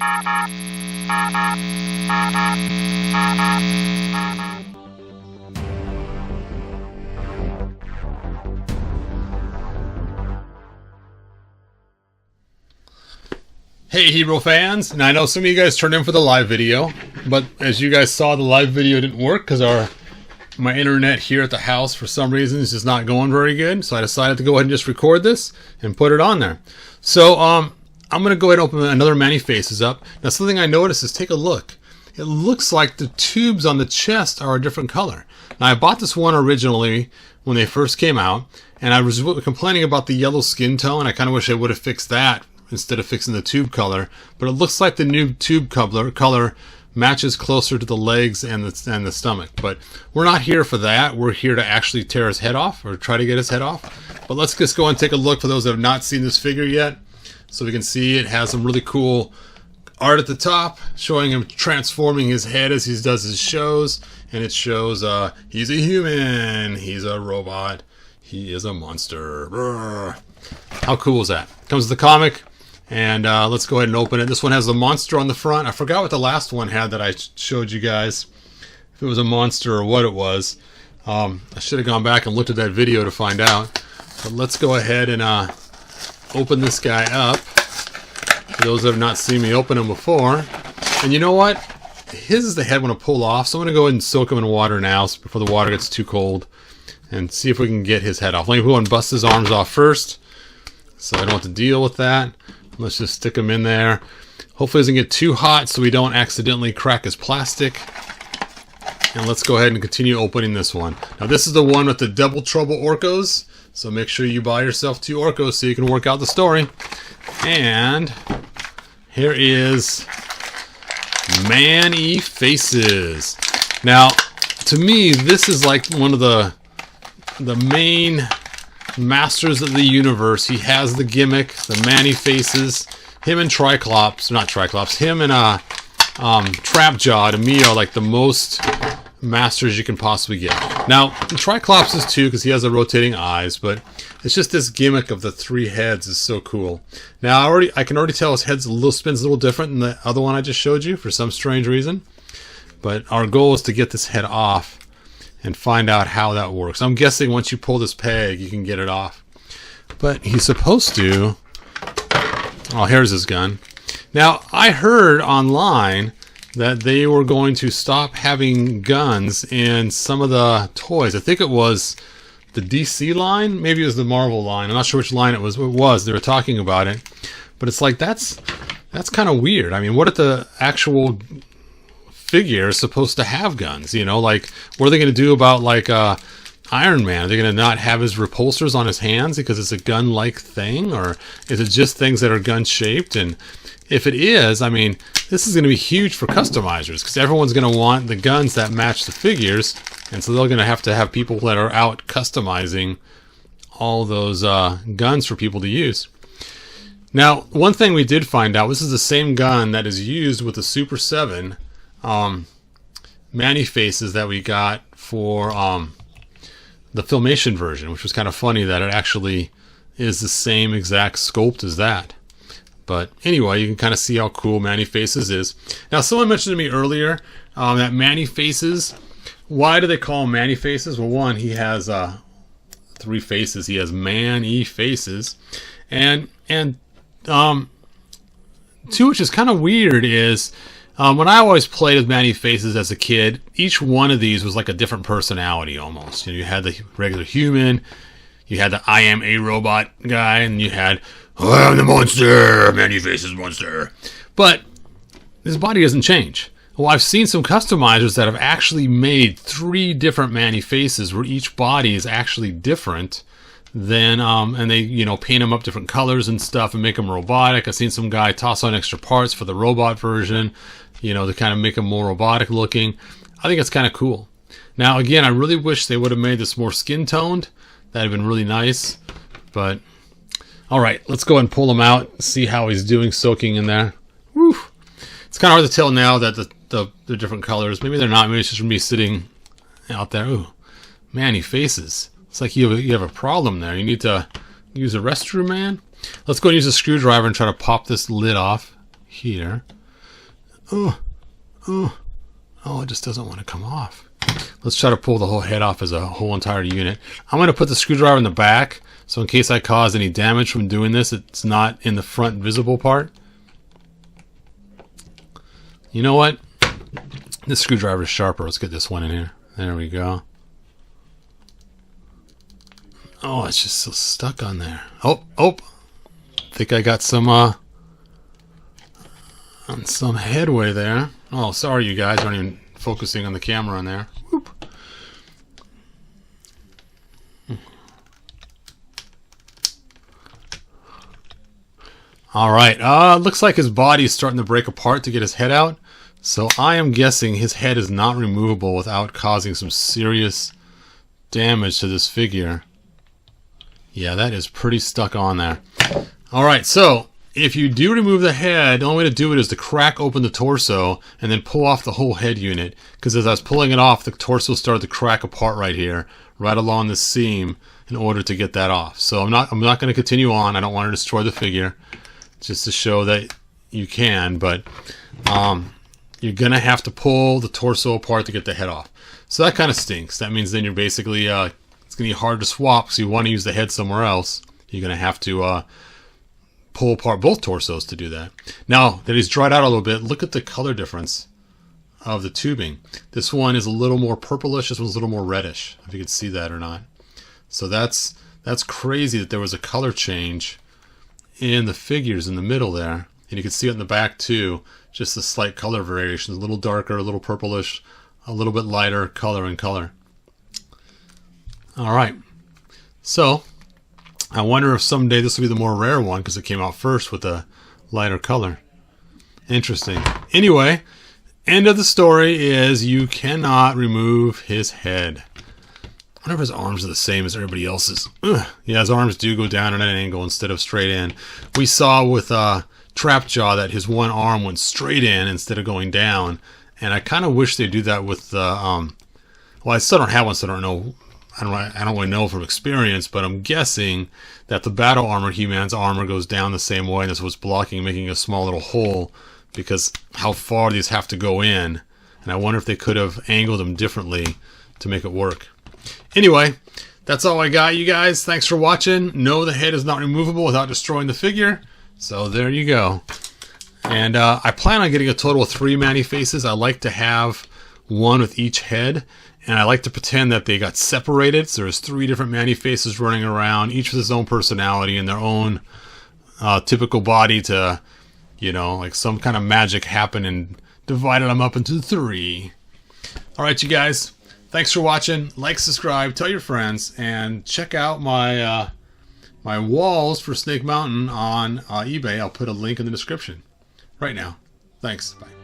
Hey Hero fans, and I know some of you guys turned in for the live video, but as you guys saw, the live video didn't work because my internet here at the house for some reason is just not going very good, so I decided to go ahead and just record this and put it on there. So I'm going to go ahead and open another Many Faces up. Now something I noticed is, take a look. It looks like the tubes on the chest are a different color. Now I bought this one originally when they first came out, and I was complaining about the yellow skin tone. I kind of wish I would have fixed that instead of fixing the tube color, but it looks like the new tube color matches closer to the legs and the stomach. But we're not here for that. We're here to actually tear his head off, or try to get his head off. But let's just go and take a look for those that have not seen this figure yet, so we can see it has some really cool art at the top showing him transforming his head as he does his shows, and it shows he's a human, he's a robot, he is a monster. Brr. How cool is that? Comes with the comic. And let's go ahead and open it. This one has the monster on the front. I forgot what the last one had that I showed you guys, if it was a monster or what it was. I should have gone back and looked at that video to find out. But let's go ahead and open this guy up. For those that have not seen me open him before. And you know what? His is the head I want to pull off. So I'm going to go ahead and soak him in water now before the water gets too cold. And see if we can get his head off. Let me go and bust his arms off first, so I don't have to deal with that. Let's just stick him in there. Hopefully it doesn't get too hot so we don't accidentally crack his plastic. And let's go ahead and continue opening this one. Now this is the one with the Double Trouble Orcos. So make sure you buy yourself 2 Orcos so you can work out the story. And here is Many Faces. Now to me this is like one of the main masters of the universe. He has the gimmick, the Many Faces. Him and him and Trapjaw to me are like the most masters you can possibly get. Now Triclops is too, because he has the rotating eyes, but it's just this gimmick of the 3 heads is so cool. Now I can already tell his head spins a little different than the other one I just showed you for some strange reason. But our goal is to get this head off and find out how that works. I'm guessing once you pull this peg, you can get it off. But he's supposed to... Oh, here's his gun. Now, I heard online that they were going to stop having guns in some of the toys. I think it was the DC line. Maybe it was the Marvel line. I'm not sure which line it was. They were talking about it. But it's like, that's kind of weird. I mean, what if the actual figure is supposed to have guns? You know, like, what are they going to do about like Iron Man? Are they going to not have his repulsors on his hands because it's a gun-like thing, or is it just things that are gun-shaped? And if it is, I mean, this is going to be huge for customizers, because everyone's going to want the guns that match the figures, and so they're going to have people that are out customizing all those guns for people to use. Now, one thing we did find out, this is the same gun that is used with the Super 7 Many Faces that we got for the Filmation version, which was kind of funny that it actually is the same exact sculpt as that. But anyway, you can kind of see how cool Many Faces is. Now, someone mentioned to me earlier that Many Faces, why do they call him Many Faces? Well, one, he has 3 faces. He has Many Faces. And 2, which is kind of weird, is when I always played with Many Faces as a kid, each one of these was like a different personality almost. You know, you had the regular human, you had the I am a robot guy, and you had, oh, I'm the monster, Many Faces monster. But his body doesn't change. Well, I've seen some customizers that have actually made 3 different Many Faces where each body is actually different than, and they, you know, paint them up different colors and stuff and make them robotic. I've seen some guy toss on extra parts for the robot version, you know, to kind of make them more robotic looking. I think it's kind of cool. Now, again, I really wish they would have made this more skin toned. That'd have been really nice. But, alright, let's go ahead and pull him out, see how he's doing soaking in there. Woo! It's kind of hard to tell now that the different colors. Maybe they're not. Maybe it's just me sitting out there. Ooh, Many Faces. It's like you have a problem there. You need to use a restroom, man. Let's go and use a screwdriver and try to pop this lid off here. Oh, oh, oh, it just doesn't want to come off. Let's try to pull the whole head off as a whole entire unit. I'm going to put the screwdriver in the back, so in case I cause any damage from doing this, it's not in the front visible part. You know what? This screwdriver is sharper. Let's get this one in here. There we go. Oh, it's just so stuck on there. Oh, oh. Think I got some headway there. Oh, sorry you guys aren't even focusing on the camera on there. Whoop. All right. Looks like his body is starting to break apart to get his head out. So I am guessing his head is not removable without causing some serious damage to this figure. Yeah, that is pretty stuck on there. All right, so if you do remove the head, the only way to do it is to crack open the torso and then pull off the whole head unit. Because as I was pulling it off, the torso started to crack apart right here, right along the seam, in order to get that off. So I'm not going to continue on. I don't want to destroy the figure, just to show that you can. But you're going to have to pull the torso apart to get the head off. So that kind of stinks. That means then you're basically it's going to be hard to swap. So you want to use the head somewhere else. You're going to have to pull apart both torsos to do that. Now that he's dried out a little bit, look at the color difference of the tubing. This one is a little more purplish. This one's a little more reddish. If you can see that or not. So that's crazy that there was a color change in the figures in the middle there. And you can see it in the back too. Just a slight color variation. A little darker, a little purplish, a little bit lighter color in color. All right. So I wonder if someday this will be the more rare one because it came out first with a lighter color. Interesting. Anyway, end of the story is you cannot remove his head. I wonder if his arms are the same as everybody else's. Ugh. Yeah, his arms do go down at an angle instead of straight in. We saw with Trapjaw that his one arm went straight in instead of going down. And I kind of wish they do that with the... well, I still don't have one, so I don't know... I don't really know from experience, but I'm guessing that the battle armor, He-Man's armor, goes down the same way, and that's what's blocking, making a small little hole, because how far these have to go in. And I wonder if they could have angled them differently to make it work. Anyway, that's all I got, you guys. Thanks for watching. No, the head is not removable without destroying the figure. So there you go. And I plan on getting a total of 3 Man-E-Faces. I like to have one with each head. And I like to pretend that they got separated. So there's 3 different Man-E-Faces running around, each with his own personality and their own typical body to, you know, like some kind of magic happened and divided them up into 3. All right, you guys. Thanks for watching. Like, subscribe, tell your friends, and check out my my walls for Snake Mountain on eBay. I'll put a link in the description right now. Thanks. Bye.